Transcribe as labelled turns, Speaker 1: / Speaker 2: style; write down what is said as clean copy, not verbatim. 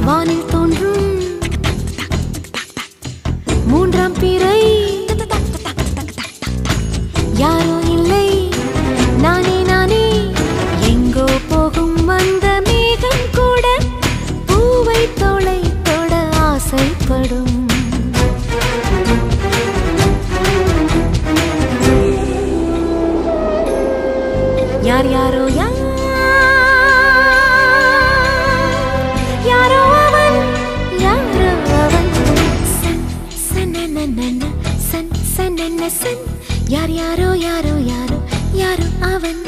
Speaker 1: வானில் தோன்றும் மூன்றாம் பிறை யாரோ இல்லை நானே நானே எங்கோ போகும் வந்த மேகம் கூட பூவை தோளை தொட ஆசைப்படும் யார் யாரோ யாரோ அவன் சன் சன் சன் சன் சன் யார் யாரோ யாரோ யாரோ யாரோ அவன்